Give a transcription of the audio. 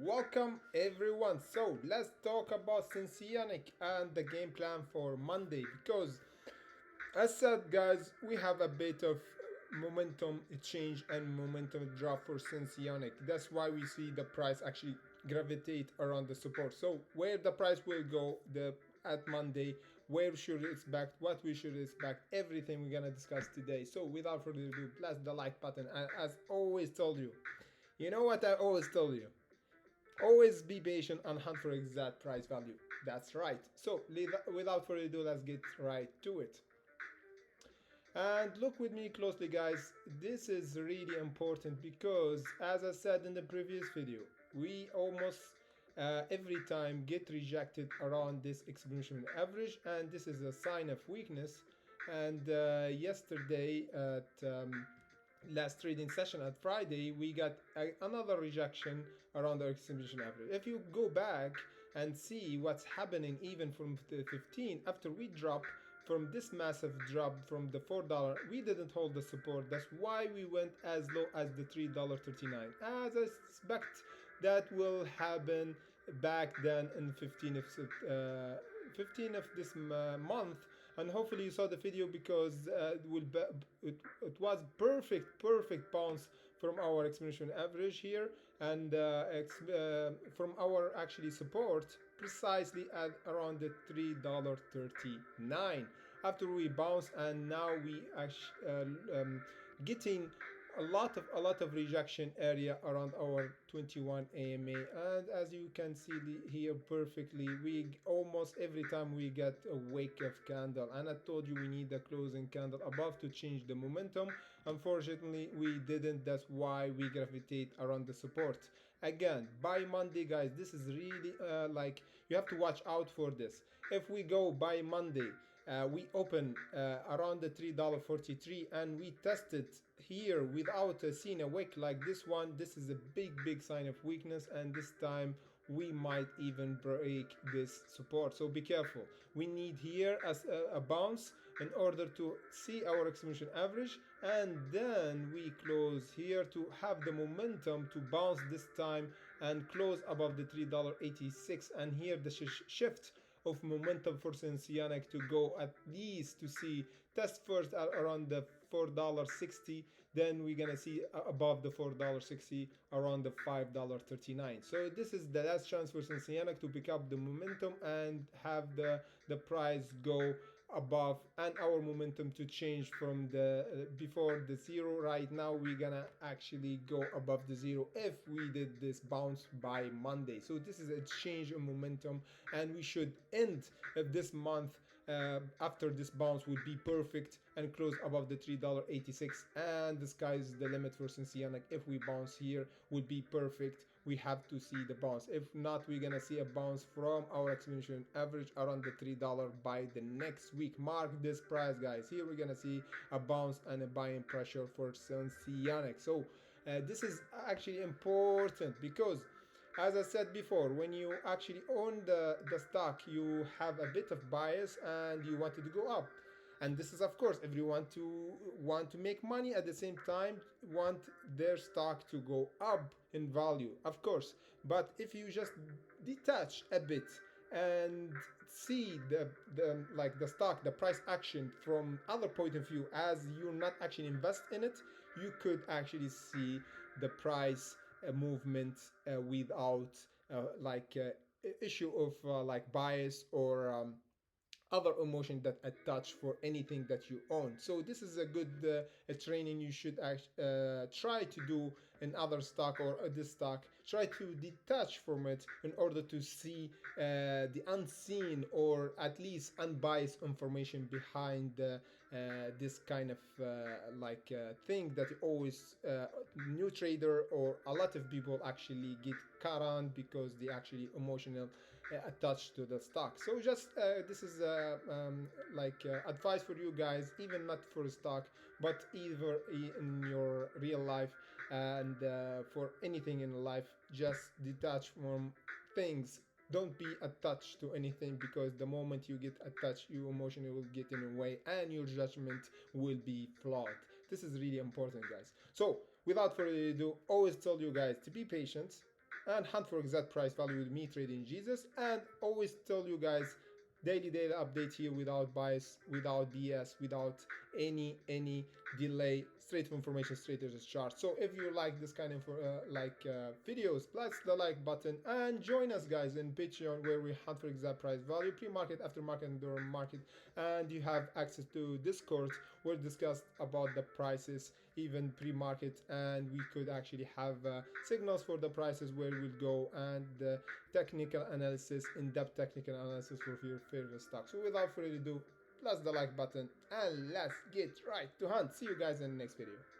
Welcome everyone. So let's talk about Senseonic and the game plan for Monday because as said guys, we have a bit of momentum change and momentum drop for Senseonic. That's why we see the price actually gravitate around the support. So where the price will go the at Monday, where should we expect, what we should expect, everything we're gonna discuss today. So without further ado, press the like button and as always told you, you know what I always told you, always be patient and hunt for exact price value. That's right. So without further ado, let's get right to it. And look with me closely, guys. This is really important because, as I said in the previous video, we almost every time get rejected around this exponential average, and this is a sign of weakness. And yesterday at last trading session at Friday, we got another rejection around the extension average. If you go back and see what's happening even from the 15 after we drop from this massive drop from the $4, we didn't hold the support. That's why we went as low as the $3.39. As I suspect that will happen back then in 15 of this month, and hopefully you saw the video because it was perfect bounce from our exponential average here, and from our actually support precisely at around the $3.39 after we bounce, and now we actually getting a lot of rejection area around our 21 AMA. And as you can see here perfectly, we almost every time we get a wake of candle, and I told you we need a closing candle above to change the momentum. Unfortunately we didn't. That's why we gravitate around the support again by Monday, guys. This is really like you have to watch out for this. If we go by Monday, we open around the $3.43 and we tested here without seeing a wick like this one. This is a big sign of weakness, and this time we might even break this support. So be careful. We need here as a bounce in order to see our exponential average, and then we close here to have the momentum to bounce this time and close above the $3.86. And here the shift of momentum for Senseonics to go at least to see test first at around the $4.60, then we're gonna see above the $4.60 around the $5.39. So this is the last chance for Senseonics to pick up the momentum and have the price go above, and our momentum to change from the before the zero. Right now we're gonna actually go above the zero if we did this bounce by Monday. So this is a change in momentum, and we should end this month after this bounce would be perfect and close above the $3.86, and the sky's the limit for Senseonics. If we bounce here would be perfect. We have to see the bounce. If not, we're gonna see a bounce from our exponential average around the $3 by the next week. Mark this price, guys. Here we're gonna see a bounce and a buying pressure for Senseonics. So this is actually important because, as I said before, when you actually own the stock, you have a bit of bias and you want it to go up. And this is, of course, everyone to want to make money at the same time, want their stock to go up in value, of course. But if you just detach a bit and see the stock, the price action from other point of view, as you're not actually invest in it, you could actually see the price movement without issue of like bias or other emotion that attach for anything that you own. So this is a good training you should try to do in other stock or this stock. Try to detach from it in order to see the unseen or at least unbiased information behind this kind of thing that always new trader or a lot of people actually get caught on because they actually emotional attached to the stock. So just this is advice for you guys, even not for stock but either in your real life and for anything in life. Just detach from things. Don't be attached to anything, because the moment you get attached, your emotion will get in the way and your judgment will be flawed. This is really important, guys. So without further ado, always tell you guys to be patient, and hunt for exact price value with me, Trading Jesus. And always tell you guys, daily update here without bias, without BS, without any delay, straight information, straight as a chart. So if you like this kind of videos, press the like button and join us guys in Patreon, where we hunt for exact price value, pre-market, aftermarket, and during market. And you have access to Discord where we discuss about the prices even pre-market, and we could actually have signals for the prices where we'll go, and technical analysis, in-depth technical analysis for your favorite stock. So without further ado, press the like button and let's get right to hunt. See you guys in the next video.